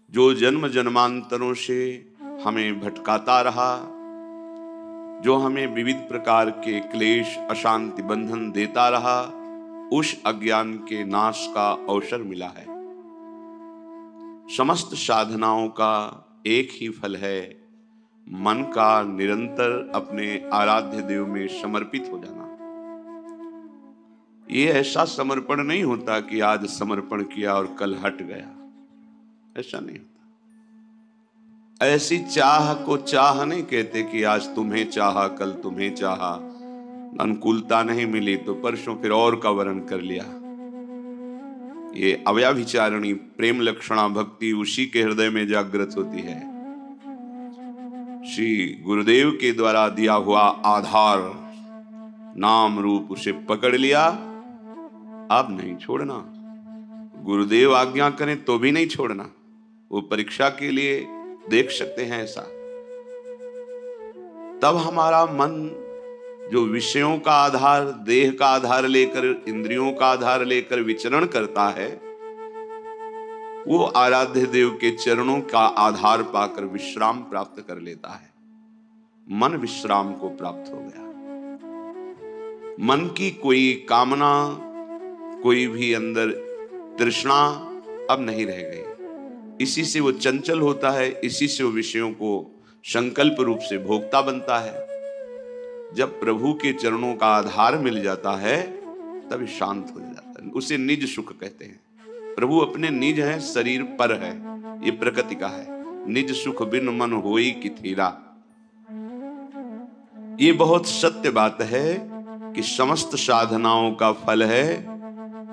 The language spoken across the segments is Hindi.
जो जन्म जन्मांतरों से हमें भटकाता रहा, जो हमें विविध प्रकार के क्लेश अशांति बंधन देता रहा, उस अज्ञान के नाश का अवसर मिला है। समस्त साधनाओं का एक ही फल है, मन का निरंतर अपने आराध्य देव में समर्पित हो जाना। ये ऐसा समर्पण नहीं होता कि आज समर्पण किया और कल हट गया, ऐसा नहीं होता। ऐसी चाह को चाह नहीं कहते कि आज तुम्हें चाहा कल तुम्हें चाहा, अनुकूलता नहीं मिली तो परसों फिर और का वर्ण कर लिया। ये अव्याभिचारिणी प्रेम लक्षणा भक्ति उसी के हृदय में जागृत होती है। श्री गुरुदेव के द्वारा दिया हुआ आधार नाम रूप उसे पकड़ लिया, अब नहीं छोड़ना। गुरुदेव आज्ञा करें तो भी नहीं छोड़ना। वो परीक्षा के लिए देख सकते हैं ऐसा। तब हमारा मन जो विषयों का आधार, देह का आधार लेकर, इंद्रियों का आधार लेकर विचरण करता है, वो आराध्य देव के चरणों का आधार पाकर विश्राम प्राप्त कर लेता है। मन विश्राम को प्राप्त हो गया। मन की कोई कामना, कोई भी अंदर तृष्णा अब नहीं रह गई। इसी से वो चंचल होता है, इसी से वो विषयों को संकल्प रूप से भोगता बनता है। जब प्रभु के चरणों का आधार मिल जाता है तब शांत हो जाता है। उसे निज सुख कहते हैं। प्रभु अपने निज है, शरीर पर है, ये प्रकृति का है। निज सुख बिन मन होई कि थीरा। ये बहुत सत्य बात है कि समस्त साधनाओं का फल है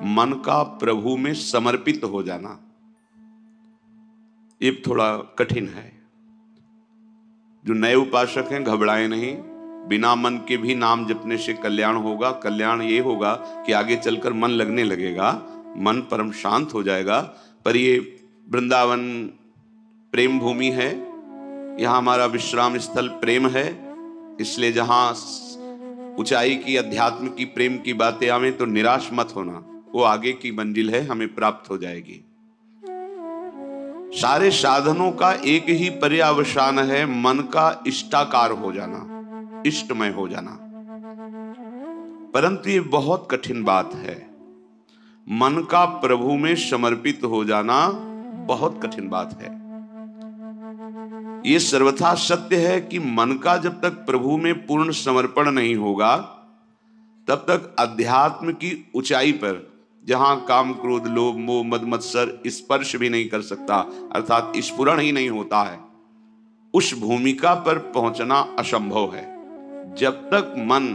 मन का प्रभु में समर्पित हो जाना। ये थोड़ा कठिन है। जो नए उपासक हैं घबराए नहीं, बिना मन के भी नाम जपने से कल्याण होगा। कल्याण ये होगा कि आगे चलकर मन लगने लगेगा, मन परम शांत हो जाएगा। पर ये वृंदावन प्रेम भूमि है, यहाँ हमारा विश्राम स्थल प्रेम है। इसलिए जहां ऊंचाई की, अध्यात्म की, प्रेम की बातें आवे तो निराश मत होना। वो आगे की मंजिल है, हमें प्राप्त हो जाएगी। सारे साधनों का एक ही पर्यावसान है, मन का इष्टाकार हो जाना, इष्टमय हो जाना। परंतु ये बहुत कठिन बात है। मन का प्रभु में समर्पित हो जाना बहुत कठिन बात है। ये सर्वथा सत्य है कि मन का जब तक प्रभु में पूर्ण समर्पण नहीं होगा तब तक अध्यात्म की ऊंचाई पर, जहां काम क्रोध लोभ मोह मद मत्सर स्पर्श भी नहीं कर सकता, अर्थात स्फुरण ही नहीं होता है, उस भूमिका पर पहुंचना असंभव है जब तक मन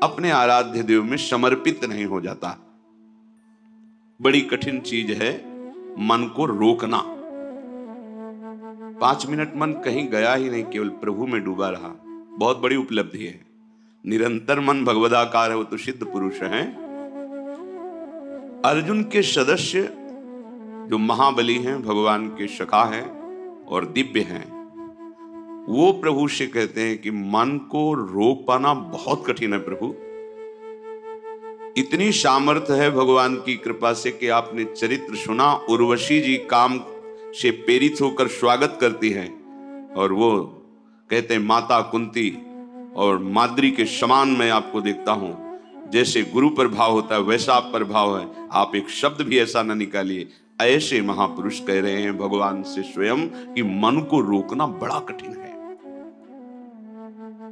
अपने आराध्य देव में समर्पित नहीं हो जाता। बड़ी कठिन चीज है मन को रोकना। 5 मिनट मन कहीं गया ही नहीं, केवल प्रभु में डूबा रहा, बहुत बड़ी उपलब्धि है। निरंतर मन भगवदाकार है, वो तो सिद्ध पुरुष हैं। अर्जुन के सदस्य जो महाबली हैं, भगवान के सखा हैं और दिव्य हैं, वो प्रभु से कहते हैं कि मन को रोक पाना बहुत कठिन है प्रभु। इतनी सामर्थ्य है भगवान की कृपा से कि आपने चरित्र सुना, उर्वशी जी काम से प्रेरित होकर स्वागत करती हैं और वो कहते हैं माता कुंती और माद्री के समान मैं आपको देखता हूं। जैसे गुरु पर भाव होता है वैसा आप पर भाव है, आप एक शब्द भी ऐसा न निकालिए। ऐसे महापुरुष कह रहे हैं भगवान से स्वयं कि मन को रोकना बड़ा कठिन है।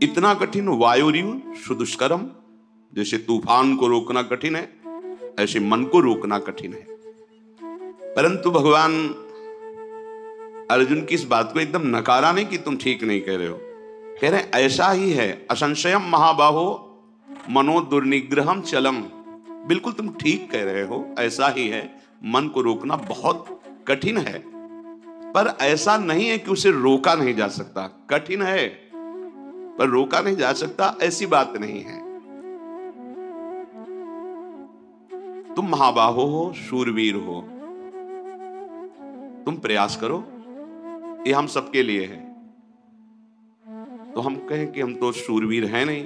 इतना कठिन वायुरिव सुदुष्करम, जैसे तूफान को रोकना कठिन है, ऐसे मन को रोकना कठिन है। परंतु भगवान अर्जुन की इस बात को एकदम नकारा नहीं कि तुम ठीक नहीं कह रहे हो, कह रहे ऐसा ही है। असंशयम महाबाहो मनो दुर्निग्रहम चलम, बिल्कुल तुम ठीक कह रहे हो, ऐसा ही है। मन को रोकना बहुत कठिन है, पर ऐसा नहीं है कि उसे रोका नहीं जा सकता। कठिन है पर रोका नहीं जा सकता, ऐसी बात नहीं है। तुम महाबाहो हो, शूरवीर हो, तुम प्रयास करो, ये हम सबके लिए है। तो हम कहें कि हम तो शूरवीर हैं नहीं,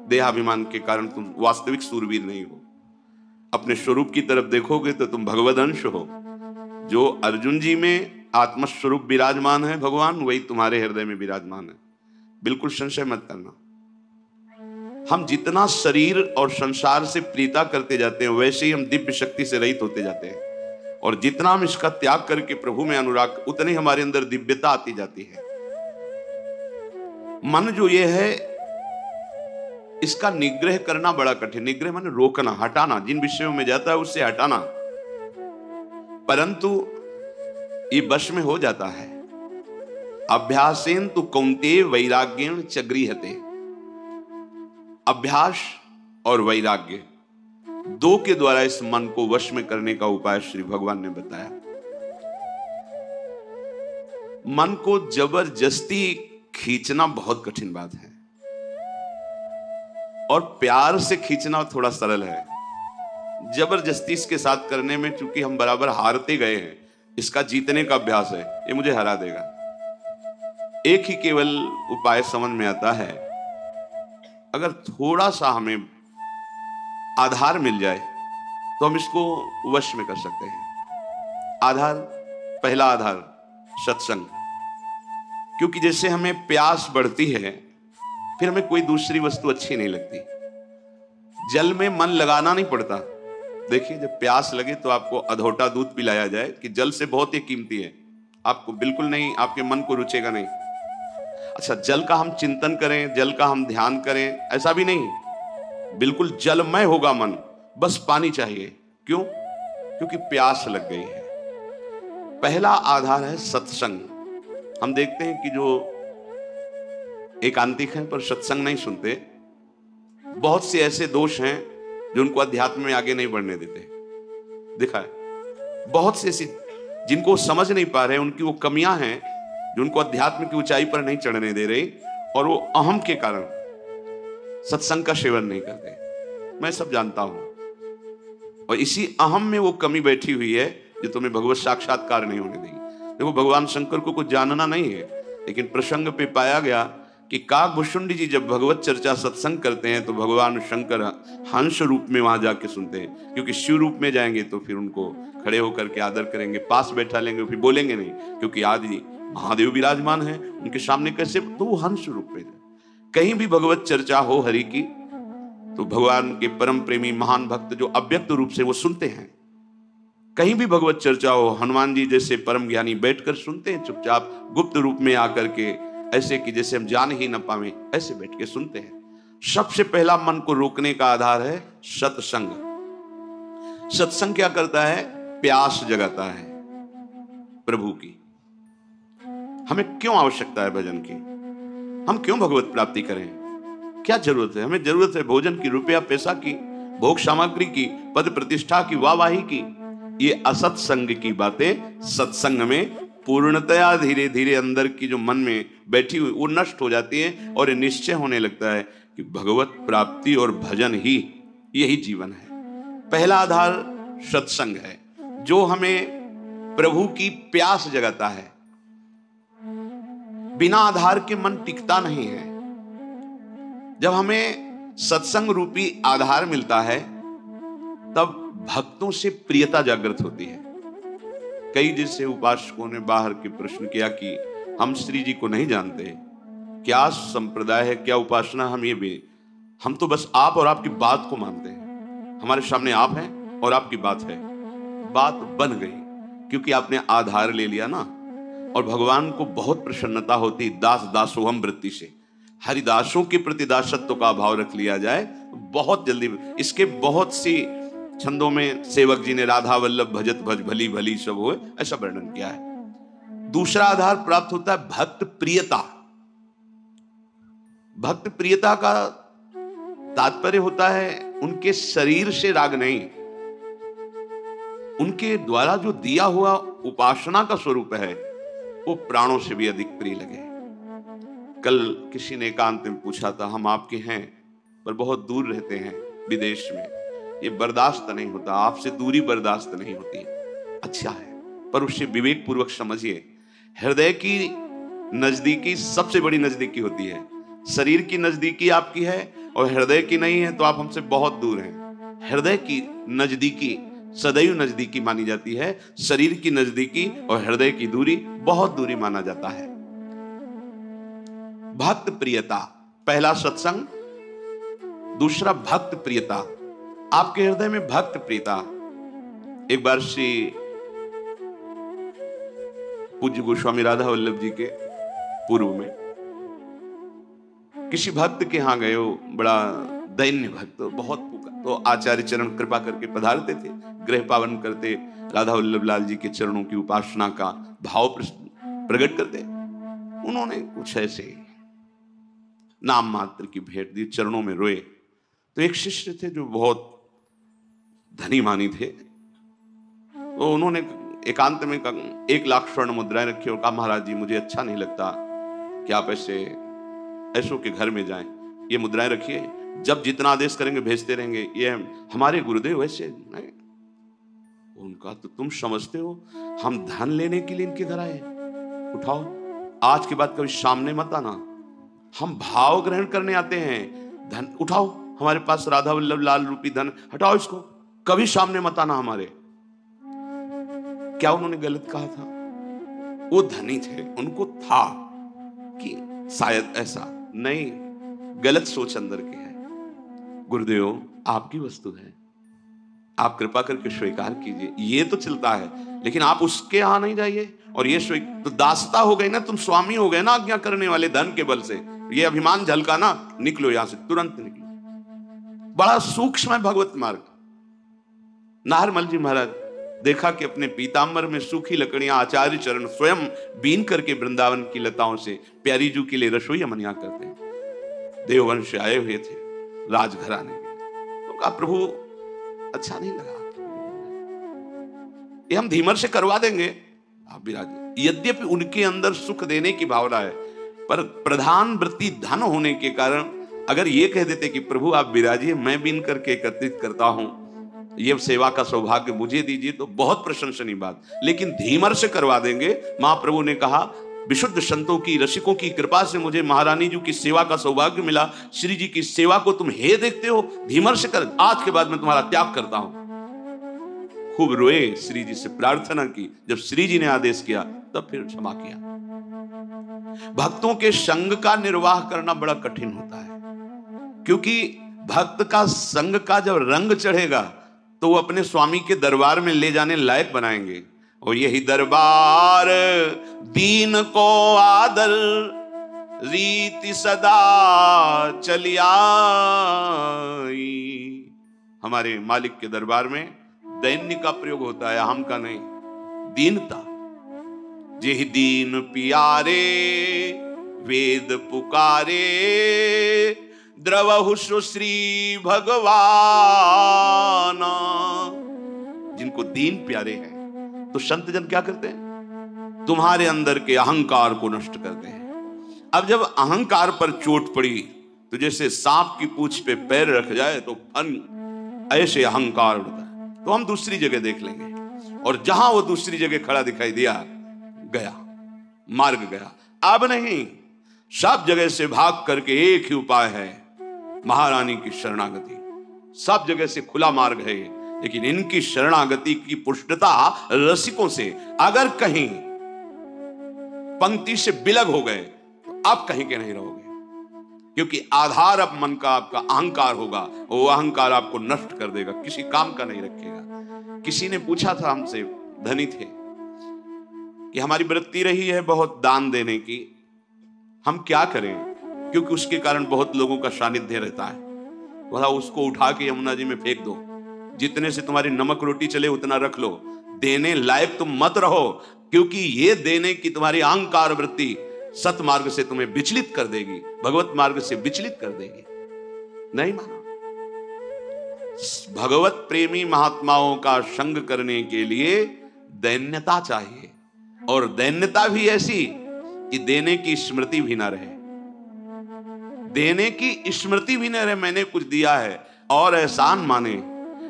देहाभिमान के कारण तुम वास्तविक शूरवीर नहीं हो। अपने स्वरूप की तरफ देखोगे तो तुम भगवद अंश हो। जो अर्जुन जी में आत्मस्वरूप विराजमान है भगवान, वही तुम्हारे हृदय में विराजमान है। बिल्कुल संशय मत करना। हम जितना शरीर और संसार से प्रीता करते जाते हैं, वैसे ही हम दिव्य शक्ति से रहित होते जाते हैं, और जितना हम इसका त्याग करके प्रभु में अनुराग, उतनी हमारे अंदर दिव्यता आती जाती है। मन जो ये है, इसका निग्रह करना बड़ा कठिन। निग्रह माने रोकना, हटाना, जिन विषयों में जाता है उससे हटाना, परंतु ये वश में हो जाता है। अभ्यासेन तु कौन्तेय वैराग्येण च गृह्यते। अभ्यास और वैराग्य दो के द्वारा इस मन को वश में करने का उपाय श्री भगवान ने बताया। मन को जबरदस्ती खींचना बहुत कठिन बात है, और प्यार से खींचना थोड़ा सरल है। जबरदस्ती इसके साथ करने में चूंकि हम बराबर हारते गए हैं, इसका जीतने का अभ्यास है, ये मुझे हरा देगा। एक ही केवल उपाय समझ में आता है, अगर थोड़ा सा हमें आधार मिल जाए तो हम इसको वश में कर सकते हैं। आधार, पहला आधार सत्संग। क्योंकि जैसे हमें प्यास बढ़ती है, फिर हमें कोई दूसरी वस्तु अच्छी नहीं लगती। जल में मन लगाना नहीं पड़ता। देखिए, जब प्यास लगे तो आपको अधोटा दूध पिलाया जाए कि जल से बहुत ही कीमती है, आपको बिल्कुल नहीं, आपके मन को रुचेगा नहीं। अच्छा, जल का हम चिंतन करें, जल का हम ध्यान करें, ऐसा भी नहीं, बिल्कुल जलमय होगा मन, बस पानी चाहिए। क्यों? क्योंकि प्यास लग गई है। पहला आधार है सत्संग। हम देखते हैं कि जो एकांतिक हैं पर सत्संग नहीं सुनते, बहुत से ऐसे दोष हैं जो उनको अध्यात्म में आगे नहीं बढ़ने देते। देखा है, बहुत से ऐसी जिनको वो समझ नहीं पा रहे, उनकी वो कमियां हैं जो उनको अध्यात्म की ऊंचाई पर नहीं चढ़ने दे रही, और वो अहम के कारण सत्संग का सेवन नहीं करते। मैं सब जानता हूं, और इसी अहम में वो कमी बैठी हुई है जो तुम्हें भगवत साक्षात्कार नहीं होने देगी। देखो, भगवान शंकर को कुछ जानना नहीं है, लेकिन प्रसंग पे पाया गया कि काकभुषुंडी जी जब भगवत चर्चा सत्संग करते हैं तो भगवान शंकर हंस रूप में वहां जाके सुनते हैं। क्योंकि शिव रूप में जाएंगे तो फिर उनको खड़े होकर के आदर करेंगे, पास बैठा लेंगे, फिर बोलेंगे नहीं, क्योंकि आदि महादेव विराजमान है उनके सामने, कैसे? तो वो हंस रूप में। कहीं भी भगवत चर्चा हो हरि की, तो भगवान के परम प्रेमी महान भक्त जो अव्यक्त रूप से वो सुनते हैं। कहीं भी भगवत चर्चा हो, हनुमान जी जैसे परम ज्ञानी बैठकर सुनते हैं, चुपचाप गुप्त रूप में आकर के, ऐसे कि जैसे हम जान ही न पावे, ऐसे बैठ के सुनते हैं। सबसे पहला मन को रोकने का आधार है सत्संग। सत्संग क्या करता है? प्यास जगाता है प्रभु की। हमें क्यों आवश्यकता है भजन की? हम क्यों भगवत प्राप्ति करें? क्या जरूरत है? हमें जरूरत है भोजन की, रुपया पैसा की, भोग सामग्री की, पद प्रतिष्ठा की, वाहवाही की। ये असत्संग की बातें सत्संग में पूर्णतया धीरे धीरे अंदर की जो मन में बैठी हुई वो नष्ट हो जाती है, और ये निश्चय होने लगता है कि भगवत प्राप्ति और भजन ही यही जीवन है। पहला आधार सत्संग है जो हमें प्रभु की प्यास जगाता है। बिना आधार के मन टिकता नहीं है। जब हमें सत्संग रूपी आधार मिलता है तब भक्तों से प्रियता जागृत होती है। कई जैसे उपासकों ने बाहर के प्रश्न किया कि हम श्री जी को नहीं जानते, क्या संप्रदाय है, क्या उपासना? हम तो बस आप और आपकी बात को मानते हैं। हमारे सामने आप हैं और आपकी बात है। बात बन गई क्योंकि आपने आधार ले लिया ना। और भगवान को बहुत प्रसन्नता होती दास दासोहम वृत्ति से। हरिदासों के प्रति दासत्व का भाव रख लिया जाए बहुत जल्दी। इसके बहुत सी छंदों में सेवक जी ने राधा वल्लभ भजत भज भली भली सब हो, ऐसा वर्णन किया है। दूसरा आधार प्राप्त होता है भक्त प्रियता। भक्त प्रियता का तात्पर्य होता है उनके शरीर से राग नहीं, उनके द्वारा जो दिया हुआ उपासना का स्वरूप है वो प्राणों से भी अधिक प्रिय लगे। कल किसी ने एकांत में पूछा था, हम आपके हैं पर बहुत दूर रहते हैं विदेश में, ये बर्दाश्त नहीं होता, आपसे दूरी बर्दाश्त नहीं होती। अच्छा है, पर उससे विवेक पूर्वक समझिए, हृदय की नजदीकी सबसे बड़ी नजदीकी होती है। शरीर की नजदीकी आपकी है और हृदय की नहीं है तो आप हमसे बहुत दूर हैं। हृदय की नजदीकी सदैव नजदीकी मानी जाती है। शरीर की नजदीकी और हृदय की दूरी बहुत दूरी माना जाता है। भक्त प्रियता, पहला सत्संग, दूसरा भक्त प्रियता। आपके हृदय में भक्त प्रियता। एक बार श्री पूज्य गोस्वामी राधा वल्लभ जी के पूर्व में किसी भक्त के यहां गए, हो बड़ा दैन्य भक्त, बहुत भूखा, तो आचार्य चरण कृपा करके पधारते थे, गृह पावन करते, राधा वल्लभ लाल जी के चरणों की उपासना का भाव प्रकट करते। उन्होंने कुछ ऐसे नाम मात्र की भेंट दी, चरणों में रोए। तो एक शिष्य थे जो बहुत धनी मानी थे, तो उन्होंने एकांत में 1,00,000 स्वर्ण मुद्राएं रखी और कहा, महाराज जी मुझे अच्छा नहीं लगता कि आप ऐसों के घर में जाएं, ये मुद्राएं रखिए, जब जितना आदेश करेंगे भेजते रहेंगे, ये हमारे गुरुदेव ऐसे नहीं। उनका तो तुम समझते हो हम धन लेने के लिए इनके घर आए? उठाओ, आज के बाद कभी सामने मत आना, हम भाव ग्रहण करने आते हैं। धन उठाओ, हमारे पास राधा वल्लभ लाल रूपी धन, हटाओ इसको, कभी सामने मत आना हमारे। क्या उन्होंने गलत कहा था? वो धनी थे, उनको था कि शायद ऐसा नहीं, गलत सोच अंदर की है। गुरुदेव आपकी वस्तु है, आप कृपा करके स्वीकार कीजिए, ये तो चलता है, लेकिन आप उसके यहां नहीं जाइए। और ये तो दासता हो गई ना, तुम स्वामी हो गए ना आज्ञा करने वाले, धन के बल से ये अभिमान झलका ना, निकलो यहां से, तुरंत निकलो। बड़ा सूक्ष्म है भगवत मार्ग। नाहरमल जी महाराज देखा कि अपने पीतांबर में सूखी लकड़ियां आचार्य चरण स्वयं बीन करके वृंदावन की लताओं से प्यारी जू के लिए रसोई मनिया करते हैं। देववंश से आए हुए थे राजघराने के, तो कहा प्रभु अच्छा नहीं लगा, ये हम धीमर से करवा देंगे, आप विराजिए। यद्यपि उनके अंदर सुख देने की भावना है, पर प्रधान वृत्ति धन होने के कारण अगर ये कह देते कि प्रभु आप विराजिए, मैं बीन करके एकत्रित करता हूं, ये सेवा का सौभाग्य मुझे दीजिए, तो बहुत प्रशंसनीय बात। लेकिन धीमर से करवा देंगे। महाप्रभु ने कहा, विशुद्ध संतों की, रसिकों की कृपा से मुझे महारानी जी की सेवा का सौभाग्य मिला, श्री जी की सेवा को तुम हे देखते हो, धीमर से कर, आज के बाद मैं तुम्हारा त्याग करता हूं। खूब रोए, श्री जी से प्रार्थना की, जब श्री जी ने आदेश किया तब फिर क्षमा किया। भक्तों के संग का निर्वाह करना बड़ा कठिन होता है, क्योंकि भक्त का संग का जब रंग चढ़ेगा तो वो अपने स्वामी के दरबार में ले जाने लायक बनाएंगे। और यही दरबार दीन को आदर रीति सदा चली आई। हमारे मालिक के दरबार में दैन्य का प्रयोग होता है, हम का नहीं, दीनता। जेहि दीन पियारे वेद पुकारे, द्रवहु श्री भगवान। जिनको दीन प्यारे हैं तो संत जन क्या करते हैं? तुम्हारे अंदर के अहंकार को नष्ट करते हैं। अब जब अहंकार पर चोट पड़ी तो जैसे सांप की पूंछ पे पैर रख जाए तो फन ऐसे अहंकार उड़ता है। तो हम दूसरी जगह देख लेंगे, और जहां वो दूसरी जगह खड़ा दिखाई दिया, गया मार्ग गया। अब नहीं, सब जगह से भाग करके एक ही उपाय है, महारानी की शरणागति। सब जगह से खुला मार्ग है, लेकिन इनकी शरणागति की पुष्टता रसिकों से। अगर कहीं पंक्ति से बिलग हो गए तो आप कहीं के नहीं रहोगे, क्योंकि आधार अब मन का आपका अहंकार होगा, वो अहंकार आपको नष्ट कर देगा, किसी काम का नहीं रखेगा। किसी ने पूछा था हमसे, धनी थे, कि हमारी वृत्ति रही है बहुत दान देने की, हम क्या करें, क्योंकि उसके कारण बहुत लोगों का सानिध्य रहता है। बोला उसको उठा के यमुना जी में फेंक दो, जितने से तुम्हारी नमक रोटी चले उतना रख लो, देने लायक तुम मत रहो, क्योंकि ये देने की तुम्हारी अहंकार वृत्ति सत मार्ग से तुम्हें विचलित कर देगी, भगवत मार्ग से विचलित कर देगी। नहीं माना। भगवत प्रेमी महात्माओं का संग करने के लिए दैन्यता चाहिए, और दैन्यता भी ऐसी कि देने की स्मृति भी ना रहे, देने की स्मृति भी न रहे, मैंने कुछ दिया है, और एहसान माने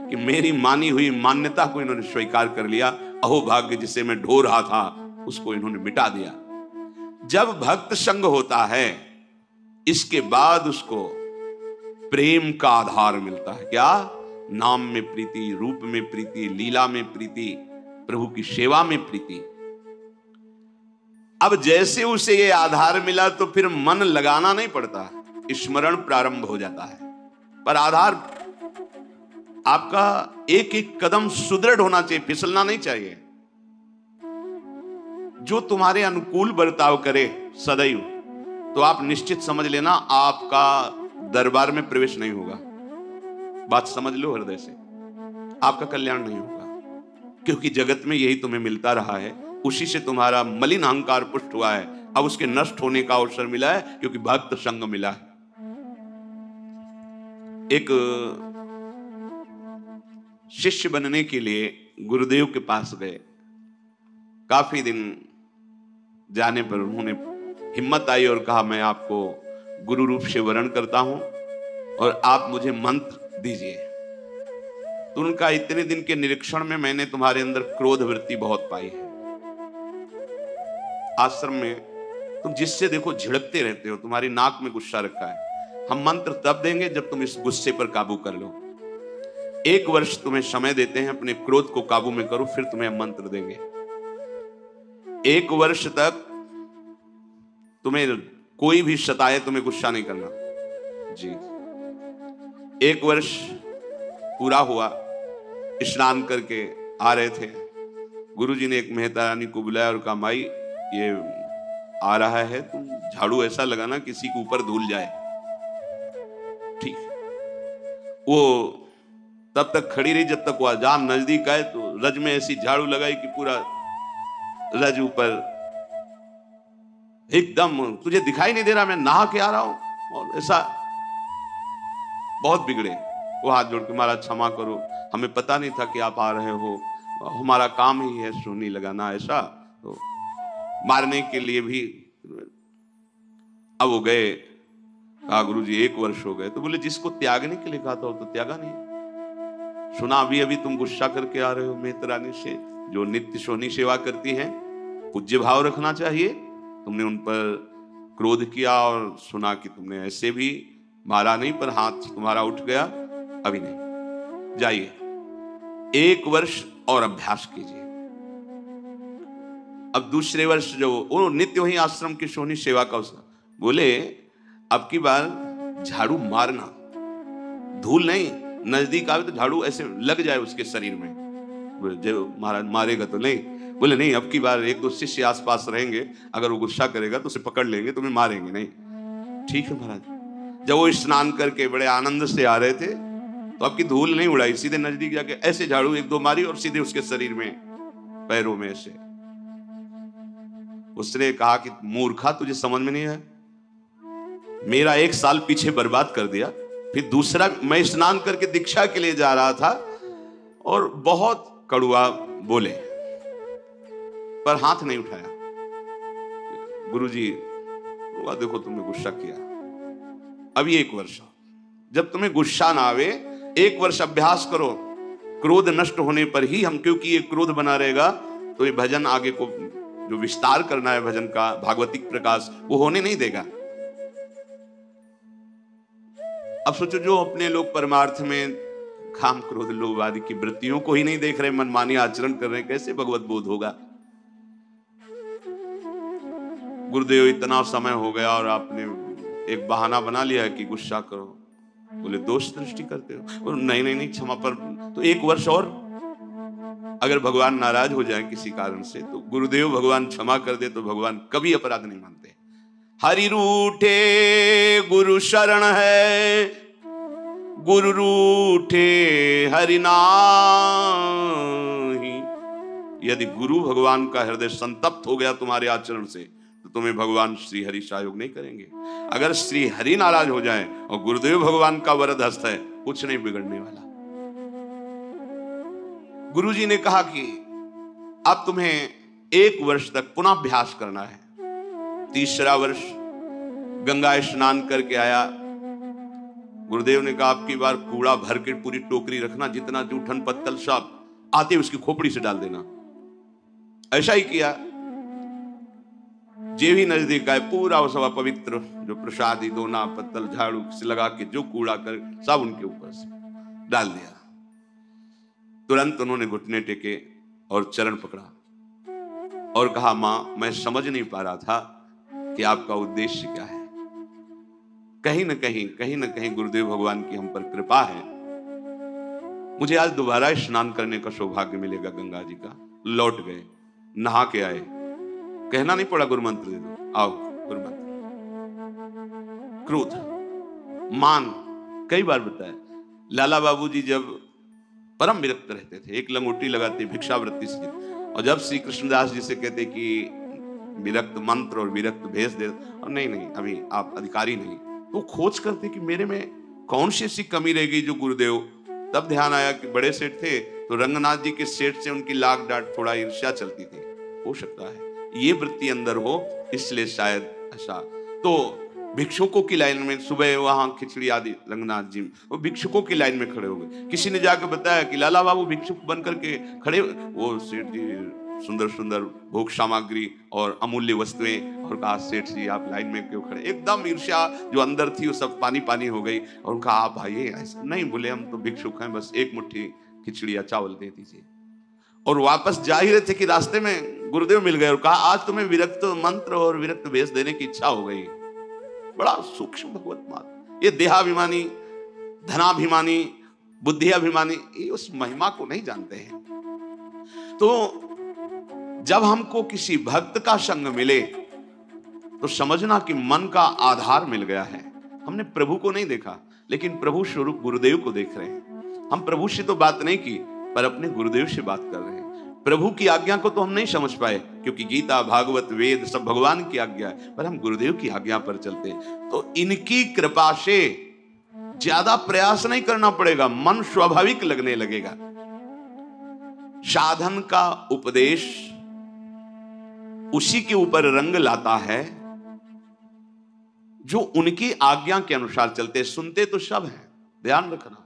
कि मेरी मानी हुई मान्यता को इन्होंने स्वीकार कर लिया। अहो भाग्य, जिसे मैं ढो रहा था उसको इन्होंने मिटा दिया। जब भक्त संग होता है, इसके बाद उसको प्रेम का आधार मिलता है। क्या? नाम में प्रीति, रूप में प्रीति, लीला में प्रीति, प्रभु की सेवा में प्रीति। अब जैसे उसे ये आधार मिला तो फिर मन लगाना नहीं पड़ता, स्मरण प्रारंभ हो जाता है। पर आधार आपका एक एक कदम सुदृढ़ होना चाहिए, फिसलना नहीं चाहिए। जो तुम्हारे अनुकूल बर्ताव करे सदैव, तो आप निश्चित समझ लेना आपका दरबार में प्रवेश नहीं होगा। बात समझ लो हृदय से, आपका कल्याण नहीं होगा, क्योंकि जगत में यही तुम्हें मिलता रहा है, उसी से तुम्हारा मलिन अहंकार पुष्ट हुआ है। अब उसके नष्ट होने का अवसर मिला है, क्योंकि भक्त संग मिला है। एक शिष्य बनने के लिए गुरुदेव के पास गए। काफी दिन जाने पर उन्होंने हिम्मत आई और कहा, मैं आपको गुरु रूप से वरण करता हूं और आप मुझे मंत्र दीजिए। तो उनका, इतने दिन के निरीक्षण में मैंने तुम्हारे अंदर क्रोध वृत्ति बहुत पाई है। आश्रम में तुम जिससे देखो झिड़कते रहते हो, तुम्हारी नाक में गुस्सा रखा है। हम मंत्र तब देंगे जब तुम इस गुस्से पर काबू कर लो। 1 वर्ष तुम्हें समय देते हैं, अपने क्रोध को काबू में करो, फिर तुम्हें मंत्र देंगे। 1 वर्ष तक तुम्हें कोई भी सताए, तुम्हें गुस्सा नहीं करना जी। 1 वर्ष पूरा हुआ, स्नान करके आ रहे थे, गुरुजी ने एक मेहता रानी को बुलाया और कहा, माई ये आ रहा है, तुम झाड़ू ऐसा लगाना किसी के ऊपर धूल जाए। ठीक। वो तब तक खड़ी रही जब तक वो अजान नजदीक आए, तो रज में ऐसी झाड़ू लगाई कि पूरा रज ऊपर एकदम, तुझे दिखाई नहीं दे रहा मैं नहा के आ रहा हूं, और ऐसा बहुत बिगड़े। वो हाथ जोड़ के, महाराज क्षमा करो, हमें पता नहीं था कि आप आ रहे हो, हमारा काम ही है सोनी लगाना, ऐसा। तो मारने के लिए भी। अब वो गए, कहा गुरुजी 1 वर्ष हो गए। तो बोले, जिसको त्यागने के लिए कहा था वो तो त्यागा नहीं। सुना अभी अभी तुम गुस्सा करके आ रहे हो मेहतरानी से, जो नित्य सोनी सेवा करती हैं। पूज्य भाव रखना चाहिए। तुमने उन पर क्रोध किया और सुना कि तुमने ऐसे भी मारा नहीं, पर हाथ तुम्हारा उठ गया, अभी नहीं, जाइए 1 वर्ष और अभ्यास कीजिए। अब दूसरे वर्ष जो वो नित्य वही आश्रम की सोनी सेवा का उसका बोले, अब की बार झाड़ू मारना, धूल नहीं, नजदीक आवे तो झाड़ू ऐसे लग जाए उसके शरीर में। जो महाराज मारेगा तो नहीं। बोले नहीं, अब की बार 1-2 शिष्य आसपास रहेंगे, अगर वो गुस्सा करेगा तो उसे पकड़ लेंगे, तुम्हें मारेंगे नहीं। ठीक है महाराज। जब वो स्नान करके बड़े आनंद से आ रहे थे, तो अब की धूल नहीं उड़ाई, सीधे नजदीक जाके ऐसे झाड़ू 1-2 मारी और सीधे उसके शरीर में, पैरों में ऐसे। उसने कहा कि मूर्खा, तुझे समझ में नहीं है, मेरा 1 साल पीछे बर्बाद कर दिया। फिर दूसरा, मैं स्नान करके दीक्षा के लिए जा रहा था और बहुत कड़वा बोले, पर हाथ नहीं उठाया। गुरुजी, देखो तुमने गुस्सा किया, अभी 1 वर्ष, जब तुम्हें गुस्सा ना आवे 1 वर्ष अभ्यास करो। क्रोध नष्ट होने पर ही हम, क्योंकि ये क्रोध बना रहेगा तो ये भजन आगे को जो विस्तार करना है भजन का, भागवतिक प्रकाश, वो होने नहीं देगा। अब सोचो, जो अपने लोग परमार्थ में काम क्रोध लोभ आदि की वृत्तियों को ही नहीं देख रहे, मनमानी आचरण कर रहे हैं, कैसे भगवत बोध होगा। गुरुदेव, इतना समय हो गया और आपने एक बहाना बना लिया है कि गुस्सा करो। बोले, दोष दृष्टि करते हो। नहीं नहीं नहीं, क्षमा पर तो 1 वर्ष और, अगर भगवान नाराज हो जाए किसी कारण से, तो गुरुदेव भगवान क्षमा कर दे, तो भगवान कभी अपराध नहीं मानते। हरि रूठे गुरु शरण है, गुरु रूठे हरि नाहि। यदि गुरु भगवान का हृदय संतप्त हो गया तुम्हारे आचरण से, तो तुम्हें भगवान श्री हरि सहयोग नहीं करेंगे। अगर श्री हरि नाराज हो जाए और गुरुदेव भगवान का वरद हस्त है, कुछ नहीं बिगड़ने वाला। गुरुजी ने कहा कि अब तुम्हें 1 वर्ष तक पुनः अभ्यास करना है। 3रा वर्ष गंगा स्नान करके आया। गुरुदेव ने कहा, अब की बार कूड़ा भर के पूरी टोकरी रखना, जितना जूठन पत्तल सब आते उसकी खोपड़ी से डाल देना। ऐसा ही किया। जे भी नजदीक आए, पूरा वो सब पवित्र जो प्रसादी, दोना, पत्तल, झाड़ू से लगा के जो कूड़ा कर सब उनके ऊपर से डाल दिया। तुरंत उन्होंने घुटने टेके और चरण पकड़ा और कहा, मां, मैं समझ नहीं पा रहा था कि आपका उद्देश्य क्या है। कहीं न कहीं गुरुदेव भगवान की हम पर कृपा है। मुझे आज दोबारा स्नान करने का सौभाग्य मिलेगा गंगा जी का। लौट गए, नहा के आए, कहना नहीं पड़ा गुरु मंत्र दे दो, आओ गुरु मंत्र। क्रोध, मान, कई बार बताया, लाला बाबूजी जब परम विरक्त रहते थे, एक लंगोटी लगाते भिक्षावृत्ति से, और जब श्री कृष्णदास जी से कहते कि विरक्त मंत्र और विरक्त भेष दे, और नहीं अभी आप अधिकारी नहीं, तो खोज करते कि मेरे में कौन सी ऐसी कमी रह गई जो गुरुदेव। तब ध्यान आया कि बड़े सेठ थे तो रंगनाथ जी के सेठ से उनकी लाग डांट, थोड़ा ईर्ष्या चलती थी। हो सकता है ये वृत्ति अंदर हो, इसलिए शायद ऐसा। तो भिक्षुकों की लाइन में सुबह वहां खिचड़ी आदि, रंगनाथ जी वो भिक्षुकों की लाइन में खड़े हो गए। किसी ने जाकर बताया कि लाला बाबू भिक्षुक बन करके खड़े, वो सेठ जी सुंदर सुंदर भोग सामग्री और अमूल्य वस्तुएं, और कहा, सेठ जी आप लाइन में क्यों खड़े। एकदम ईर्ष्या जो अंदर थी वो सब पानी पानी हो गई। और उनका, आप भाई ऐसा नहीं, बोले हम तो भिक्षुक हैं, बस एक मुट्ठी खिचड़ी या चावल दे दीजिए। और वापस जा ही रहे थे कि रास्ते में गुरुदेव मिल गए और कहा, आज तुम्हें विरक्त मंत्र और विरक्त भेष देने की इच्छा हो गई। बड़ा सूक्ष्म भगवत मात। ये देहाभिमानी, धनाभिमानी, बुद्धियाभिमानी, ये उस महिमा को नहीं जानते हैं। तो जब हमको किसी भक्त का संग मिले तो समझना कि मन का आधार मिल गया है। हमने प्रभु को नहीं देखा, लेकिन प्रभु स्वरूप गुरुदेव को देख रहे हैं। हम प्रभु से तो बात नहीं की, पर अपने गुरुदेव से बात कर रहे हैं। प्रभु की आज्ञा को तो हम नहीं समझ पाए, क्योंकि गीता, भागवत, वेद सब भगवान की आज्ञा है, पर हम गुरुदेव की आज्ञा पर चलते हैं। तो इनकी कृपा से ज्यादा प्रयास नहीं करना पड़ेगा, मन स्वाभाविक लगने लगेगा। साधन का उपदेश उसी के ऊपर रंग लाता है जो उनकी आज्ञा के अनुसार चलते। सुनते तो सब हैं, ध्यान रखना,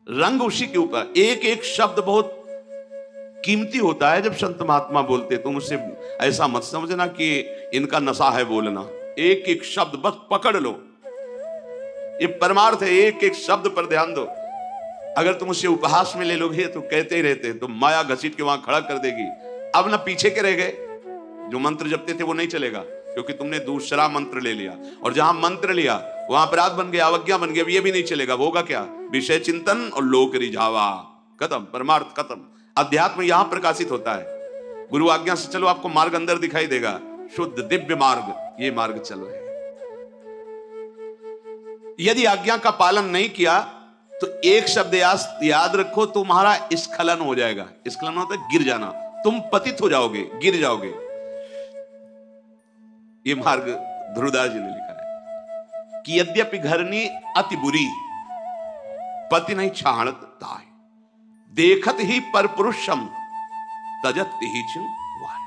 रंग उसी के ऊपर। एक एक शब्द बहुत कीमती होता है। जब संत महात्मा बोलते तुम उससे ऐसा मत समझना कि इनका नशा है बोलना। एक एक शब्द बस पकड़ लो, ये परमार्थ है। एक एक शब्द पर ध्यान दो। अगर तुम उससे उपहास में ले लोगे तो कहते ही रहते, तो माया घसीट के वहां खड़ा कर देगी। अब ना पीछे के रह गए, जो मंत्र जपते थे वो नहीं चलेगा, क्योंकि तुमने दूसरा मंत्र ले लिया, और जहां मंत्र लिया वहां अपराध बन गया, अवज्ञा बन गया। अब ये भी नहीं चलेगा। होगा क्या? विषय चिंतन और लोक रिझावा, खत्म, परमार्थ खत्म। अध्यात्म यहां प्रकाशित होता है। गुरु आज्ञा से चलो, आपको मार्ग अंदर दिखाई देगा, शुद्ध दिव्य मार्ग, ये मार्ग चलो है। यदि आज्ञा का पालन नहीं किया तो एक शब्द याद रखो, तुम्हारा स्खलन हो जाएगा। स्खलन होता है गिर जाना, तुम पतित हो जाओगे, गिर जाओगे। ये मार्ग ध्रुवदास जी ने लिखा है कि यद्यपि घरनी अति बुरी, पति नहीं छाणत ताय, देखत ही पर पुरुषम तजत ही चिंवाय।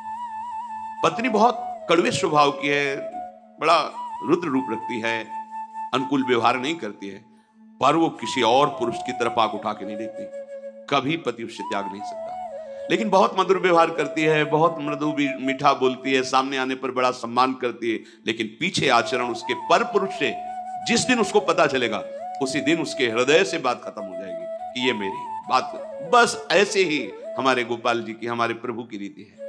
पत्नी बहुत कड़वे स्वभाव की है, बड़ा रुद्र रूप रखती है, अनुकूल व्यवहार नहीं करती है, पर वो किसी और पुरुष की तरफ आंख उठा के नहीं देखती। कभी पति उससे त्याग नहीं सकता। लेकिन बहुत मधुर व्यवहार करती है, बहुत मृदु मीठा बोलती है, सामने आने पर बड़ा सम्मान करती है, लेकिन पीछे आचरण उसके पर पुरुष से जिस दिन उसको पता चलेगा, उसी दिन उसके हृदय से बात खत्म हो जाएगी कि ये मेरी बात। बस ऐसे ही हमारे गोपाल जी की, हमारे प्रभु की रीति है।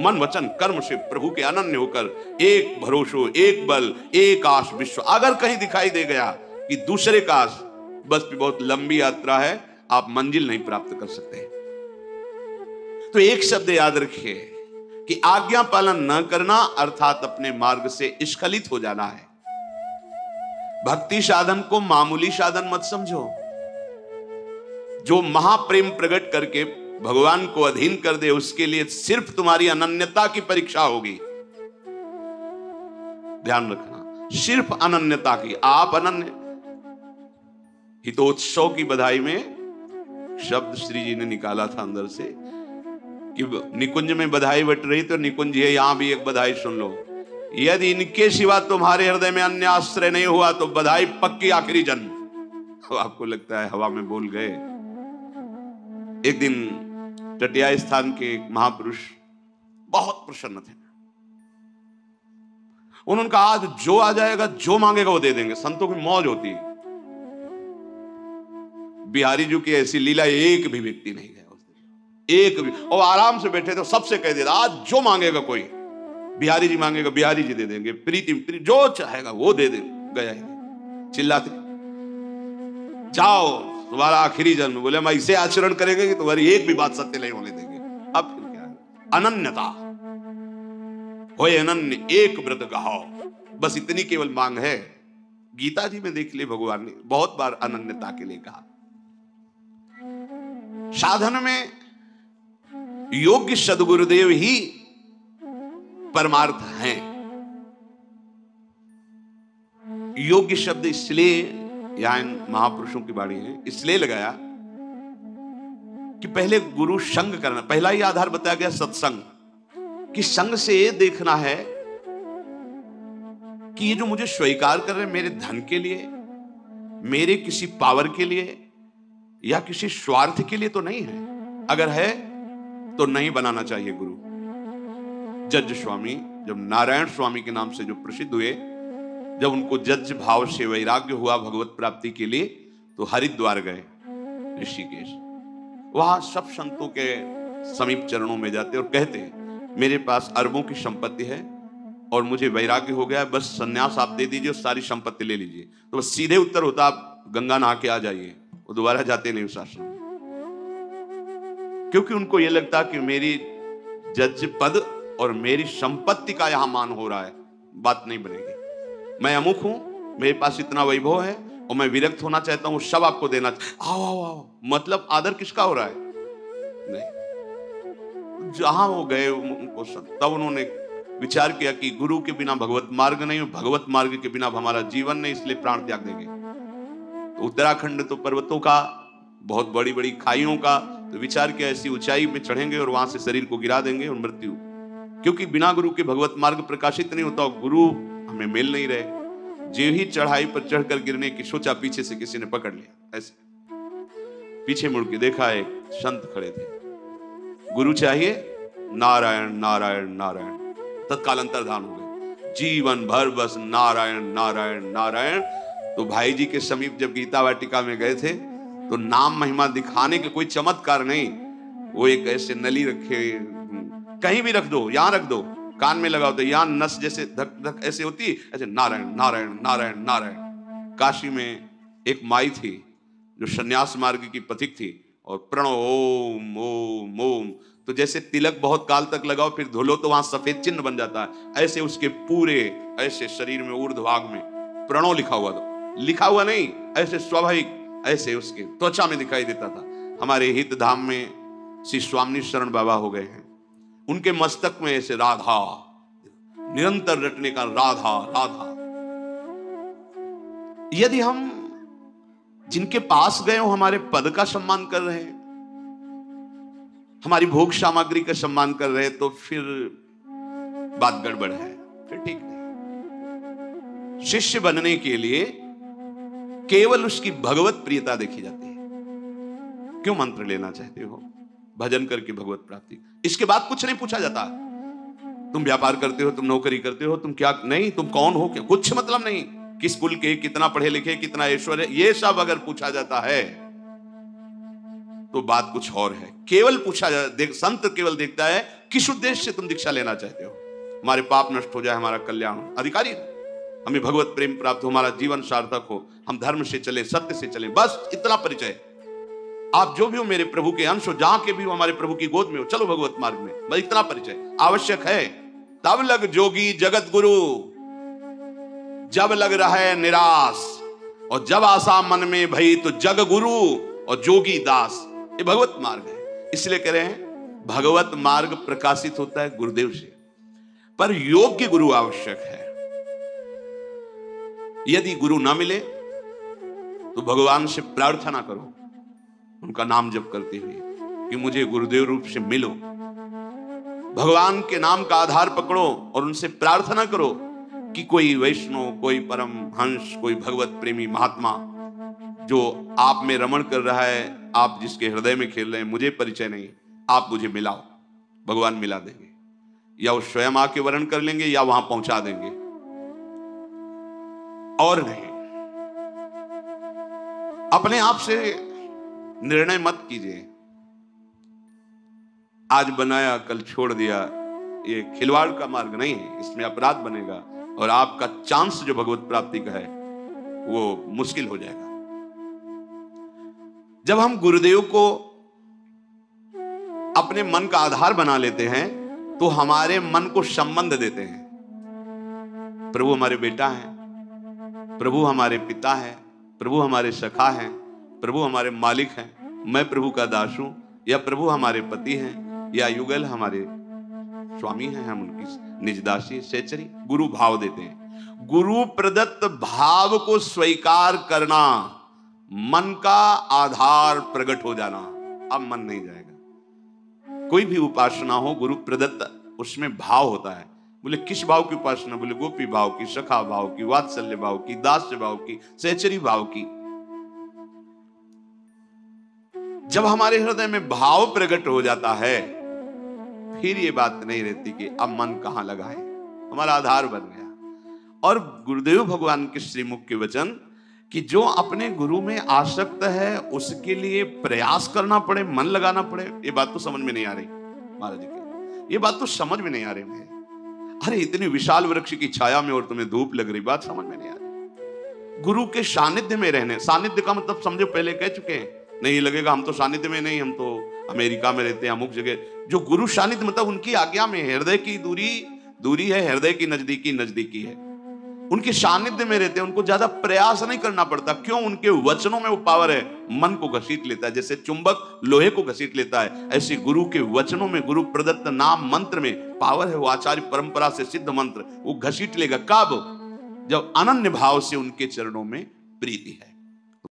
मन वचन कर्म से प्रभु के अनन्य होकर एक भरोसो, एक बल, एक आस विश्व। अगर कहीं दिखाई दे गया कि दूसरे का आस, बस भी बहुत लंबी यात्रा है, आप मंजिल नहीं प्राप्त कर सकते। तो एक शब्द याद रखिए कि आज्ञा पालन न करना अर्थात अपने मार्ग से स्खलित हो जाना है। भक्ति साधन को मामूली साधन मत समझो। जो महाप्रेम प्रकट करके भगवान को अधीन कर दे, उसके लिए सिर्फ तुम्हारी अनन्यता की परीक्षा होगी। ध्यान रखना, सिर्फ अनन्यता की। आप अनन्य। हितोत्सव की बधाई में शब्द श्री जी ने निकाला था अंदर से कि निकुंज में बधाई बट रही तो निकुंज है, यहां भी एक बधाई सुन लो। यदि इनके सिवा तुम्हारे हृदय में अन्य आश्रय नहीं हुआ तो बधाई पक्की आखिरी जन्म। तो आपको लगता है हवा में बोल गए। एक दिन टटिया स्थान के एक महापुरुष बहुत प्रसन्न थे। उन्होंने कहा आज जो आ जाएगा, जो मांगेगा वो दे देंगे। संतों की मौज होती है। बिहारी जी की ऐसी लीला एक भी व्यक्ति नहीं गया उस दिन, एक भी। और आराम से बैठे थे, सबसे कह दिया आज जो मांगेगा कोई, बिहारी जी मांगेगा बिहारी जी दे देंगे, प्रीति जो चाहेगा वो दे देंगे। गया ही नहीं, चिल्लाते जाओ तुम्हारा आखिरी जन्म। बोले हम ऐसे आचरण करेंगे कि तुम्हारी एक भी बात सत्य नहीं होने देंगे। अब फिर क्या है? अनन्यता होए अनन्य एक व्रत गहाओ, बस इतनी केवल मांग है। गीता जी में देख लिए भगवान ने बहुत बार अनन्यता के लिए कहा। साधन में योग्य सद्गुरुदेव ही परमार्थ हैं। योग्य शब्द इसलिए यहां इन महापुरुषों की वाणी है इसलिए लगाया कि पहले गुरु संग करना, पहला ही आधार बताया गया सत्संग, कि संग से ये देखना है कि ये जो मुझे स्वीकार कर रहे हैं मेरे धन के लिए, मेरे किसी पावर के लिए या किसी स्वार्थ के लिए तो नहीं है। अगर है तो नहीं बनाना चाहिए गुरु। जज स्वामी जब नारायण स्वामी के नाम से जो प्रसिद्ध हुए, जब उनको जज भाव से वैराग्य हुआ भगवत प्राप्ति के लिए, तो हरिद्वार गए, ऋषिकेश। वहां सब संतों के समीप चरणों में जाते और कहते मेरे पास अरबों की संपत्ति है और मुझे वैराग्य हो गया है, बस सन्यास आप दे दीजिए और सारी संपत्ति ले लीजिए। तो बस सीधे उत्तर होता आप गंगा नहा के आ जाइए। वो दोबारा जाते नहीं उस आश्रम, क्योंकि उनको यह लगता कि मेरी जज पद और मेरी संपत्ति का यहां मान हो रहा है, बात नहीं बनेगी। मैं अमुक हूं, मेरे पास इतना वैभव है और मैं विरक्त होना चाहता हूं, सब आपको देना। आओ आओ आओ, मतलब आदर किसका हो रहा है? नहीं। जहां वो गए उनको तब उन्होंने विचार किया कि गुरु के बिना भगवत मार्ग नहीं, भगवत मार्ग के बिना हमारा जीवन नहीं, इसलिए प्राण त्याग देंगे। तो उत्तराखंड तो पर्वतों का, बहुत बड़ी बड़ी खाइयों का, तो विचार किया ऐसी ऊंचाई में चढ़ेंगे और वहां से शरीर को गिरा देंगे और मृत्यु, क्योंकि बिना गुरु के भगवत मार्ग प्रकाशित नहीं होता। गुरु हमें मिल नहीं रहे। जो ही चढ़ाई पर चढ़कर गिरने की सोचा, पीछे से किसी ने पकड़ लिया। ऐसे पीछे मुड़ के देखा, एक संत खड़े थे। गुरु चाहिए, नारायण नारायण नारायण। तत्काल अंतर्धान हो गए। जीवन भर बस नारायण नारायण नारायण। तो भाई जी के समीप जब गीता वाटिका में गए थे, तो नाम महिमा दिखाने के कोई चमत्कार नहीं, वो एक ऐसे नली रखे, कहीं भी रख दो, यहां रख दो, कान में लगाओ तो यहां नस जैसे धक धक ऐसे होती, ऐसे नारायण नारायण नारायण नारायण। काशी में एक माई थी जो सन्यास मार्ग की पथिक थी, और प्रणव ओम ओम ओम, तो जैसे तिलक बहुत काल तक लगाओ फिर धुलो तो वहां सफेद चिन्ह बन जाता है, ऐसे उसके पूरे ऐसे शरीर में ऊर्ध्व भाग में प्रणव लिखा हुआ था। लिखा हुआ नहीं, ऐसे स्वाभाविक ऐसे उसके त्वचा में दिखाई देता था। हमारे हित धाम में श्री स्वामी शरण बाबा हो गए हैं, उनके मस्तक में ऐसे राधा निरंतर रटने का, राधा राधा। यदि हम जिनके पास गए हो हमारे पद का सम्मान कर रहे हैं, हमारी भोग सामग्री का सम्मान कर रहे हैं, तो फिर बात गड़बड़ है, फिर ठीक नहीं। शिष्य बनने के लिए केवल उसकी भगवत प्रियता देखी जाती है। क्यों मंत्र लेना चाहते हो? भजन करके भगवत प्राप्ति, इसके बाद कुछ नहीं पूछा जाता। तुम व्यापार करते हो, तुम नौकरी करते हो, तुम क्या नहीं, तुम कौन हो, क्या, कुछ मतलब नहीं। किस कुल के, कितना पढ़े लिखे, कितना ऐश्वर्य, ये सब अगर पूछा जाता है तो बात कुछ और है। केवल पूछा जाता, संत केवल देखता है किस उद्देश्य से तुम दीक्षा लेना चाहते हो। हमारे पाप नष्ट हो जाए, हमारा कल्याण हो, अधिकारी हमें भगवत प्रेम प्राप्त हो, हमारा जीवन सार्थक हो, हम धर्म से चले, सत्य से चले, बस इतना परिचय। आप जो भी हो मेरे प्रभु के अंश हो, जहां के भी हो हमारे प्रभु की गोद में हो, चलो भगवत मार्ग में, बस इतना परिचय आवश्यक है। तब लग जोगी जगत गुरु, जब लग रहा है निराश, और जब आशा मन में भई तो जग गुरु और जोगी दास। ये भगवत मार्ग है। इसलिए कह रहे हैं भगवत मार्ग प्रकाशित होता है गुरुदेव से, पर योग्य गुरु आवश्यक है। यदि गुरु ना मिले तो भगवान से प्रार्थना करो, उनका नाम जप करते हुए कि मुझे गुरुदेव रूप से मिलो। भगवान के नाम का आधार पकड़ो और उनसे प्रार्थना करो कि कोई वैष्णव, कोई परम हंस, कोई भगवत प्रेमी महात्मा जो आप में रमण कर रहा है, आप जिसके हृदय में खेल रहे हैं, मुझे परिचय नहीं, आप मुझे मिलाओ। भगवान मिला देंगे, या वो स्वयं आके वर्ण कर लेंगे या वहां पहुंचा देंगे, और नहीं। अपने आप से निर्णय मत कीजिए, आज बनाया कल छोड़ दिया, ये खिलवाड़ का मार्ग नहीं है, इसमें अपराध बनेगा और आपका चांस जो भगवत प्राप्ति का है वो मुश्किल हो जाएगा। जब हम गुरुदेव को अपने मन का आधार बना लेते हैं तो हमारे मन को संबंध देते हैं। प्रभु हमारे बेटा हैं, प्रभु हमारे पिता हैं, प्रभु हमारे सखा हैं, प्रभु हमारे मालिक हैं, मैं प्रभु का दास हूं, या प्रभु हमारे पति हैं, या युगल हमारे स्वामी हैं, हम उनकी निजदासी सेचरी। गुरु भाव देते हैं। गुरु प्रदत्त भाव को स्वीकार करना, मन का आधार प्रकट हो जाना। अब मन नहीं जाएगा। कोई भी उपासना हो गुरु प्रदत्त, उसमें भाव होता है। बोले किस भाव की उपासना? बोले गोपी भाव की, सखा भाव की, वात्सल्य भाव की, दास्य भाव की, सेचरी भाव की। जब हमारे हृदय में भाव प्रकट हो जाता है फिर ये बात नहीं रहती कि अब मन कहां लगाए, हमारा आधार बन गया। और गुरुदेव भगवान के श्रीमुख के वचन कि जो अपने गुरु में आसक्त है उसके लिए प्रयास करना पड़े, मन लगाना पड़े, ये बात तो समझ में नहीं आ रही महाराज जी, ये बात तो समझ में नहीं आ रही मुझे। अरे इतनी विशाल वृक्ष की छाया में और तुम्हें धूप लग रही, बात समझ में नहीं आ रही। गुरु के सानिध्य में रहने, सानिध्य का मतलब समझो पहले कह चुके हैं, नहीं लगेगा हम तो सानिध्य में नहीं, हम तो अमेरिका में रहते हैं अमुक जगह। जो गुरु सानिध्य मतलब उनकी आज्ञा में, हृदय की दूरी है, हृदय की नजदीकी है, उनके सानिध्य में रहते हैं, उनको ज्यादा प्रयास नहीं करना पड़ता। क्यों? उनके वचनों में वो पावर है, मन को घसीट लेता है। जैसे चुंबक लोहे को घसीट लेता है, ऐसे गुरु के वचनों में, गुरु प्रदत्त नाम मंत्र में पावर है। वो आचार्य परंपरा से सिद्ध मंत्र वो घसीट लेगा। कब? जब अनन्य भाव से उनके चरणों में प्रीति है।